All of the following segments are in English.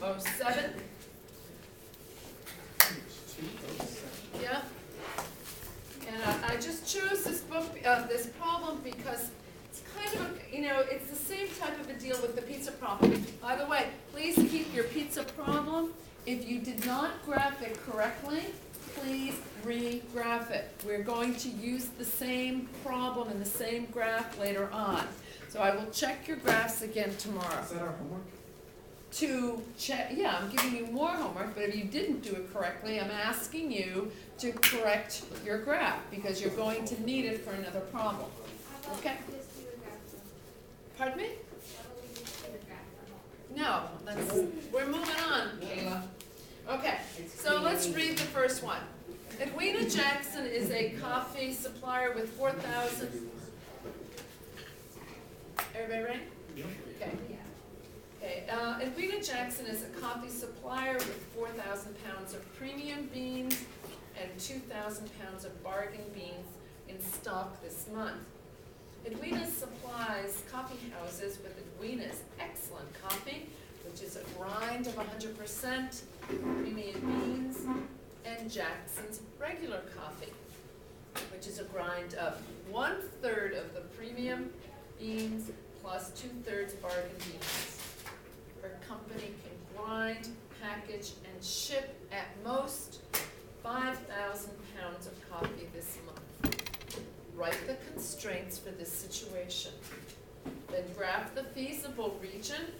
207. Yeah. And I just chose this book, this problem because it's kind of a, it's the same type of a deal with the pizza problem. By the way, please keep your pizza problem. If you did not graph it correctly, please re-graph it. We're going to use the same problem and the same graph later on. So I will check your graphs again tomorrow. Is that our homework? To check, yeah, I'm giving you more homework, but if you didn't do it correctly, I'm asking you to correct your graph because you're going to need it for another problem. Okay? Pardon me? No, we're moving on, Kayla. Okay, so let's read the first one. Edwina Jackson is a coffee supplier with 4,000. Everybody ready? Okay. Okay, Edwina Jackson is a coffee supplier with 4,000 pounds of premium beans and 2,000 pounds of bargain beans in stock this month. Edwina supplies coffee houses with Edwina's excellent coffee, which is a grind of 100% premium beans, and Jackson's regular coffee, which is a grind of 1/3 of the premium beans plus 2/3 bargain beans. Her company can grind, package, and ship at most 5,000 pounds of coffee this month. Write the constraints for this situation. Then graph the feasible region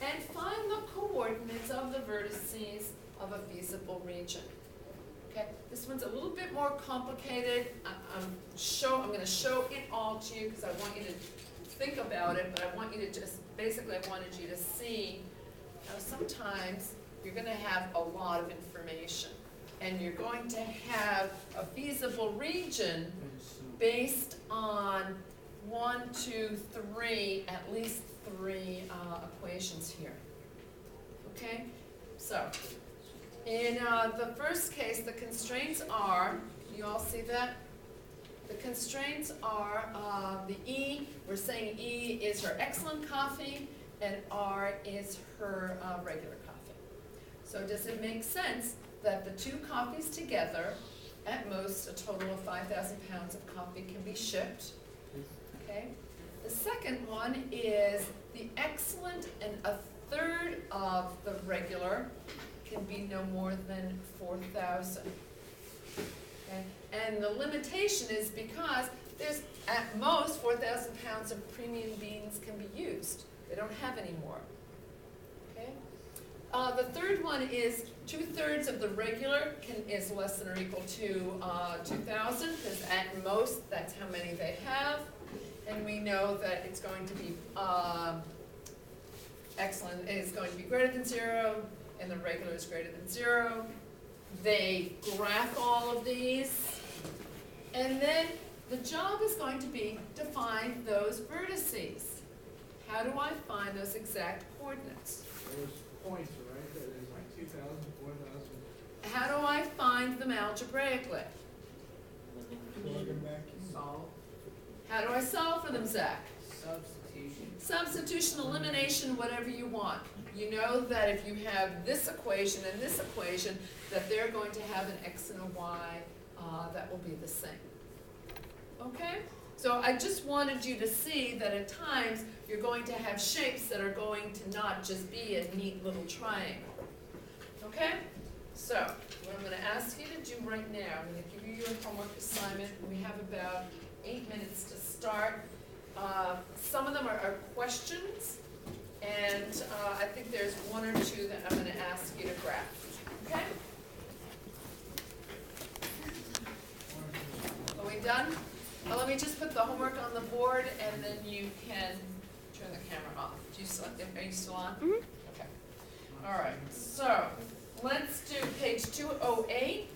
and find the coordinates of the vertices of a feasible region. Okay, this one's a little bit more complicated. I'm going to show it all to you because I want you to think about it, but I want you to just, basically I wanted you to see how sometimes you're going to have a lot of information and you're going to have a feasible region based on 1, 2, 3, at least 3 equations here. Okay, so in the first case, the constraints are, you all see that? The constraints are the E, we're saying E is her excellent coffee, and R is her regular coffee. So does it make sense that the 2 coffees together, at most a total of 5,000 pounds of coffee can be shipped? Okay. The second one is the excellent and 1/3 of the regular can be no more than 4,000. Okay. And the limitation is because there's at most 4,000 pounds of premium beans can be used. They don't have any more. Okay. The third one is 2/3 of the regular is less than or equal to 2,000 because at most that's how many they have. And we know that it's going to be excellent is going to be greater than 0 and the regular is greater than 0. They graph all of these and then the job is going to be to find those vertices. How do I find those exact coordinates? Those points, right? That is like 2,000, 4,000. How do I find them algebraically? Plug them back in. Solve. How do I solve for them, Zach? Substitution. Substitution, elimination, whatever you want. You know that if you have this equation and this equation, that they're going to have an x and a y that will be the same. Okay? So I just wanted you to see that at times you're going to have shapes that are going to not just be a neat little triangle. Okay? So what I'm going to ask you to do right now, I'm going to give you your homework assignment. We have about 8 minutes to start. Some of them are questions, and I think there's 1 or 2 that I'm going to ask you to graph. Okay? Are we done? Let me just put the homework on the board, and then you can turn the camera off. Are you still on? Mm-hmm. Okay. All right. So let's do page 208.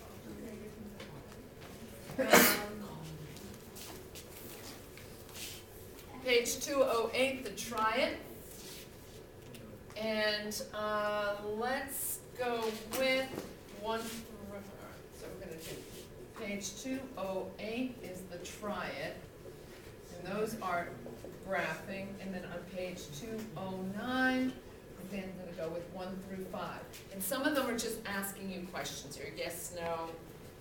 Page 208, the triad. And let's go with 1 through, so we're going to do page 208 is the triad. And those are graphing. And then on page 209, then gonna go with 1 through 5. And some of them are just asking you questions here, yes, no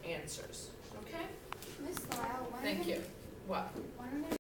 answers, okay? Miss Lyle, Thank you. What? when are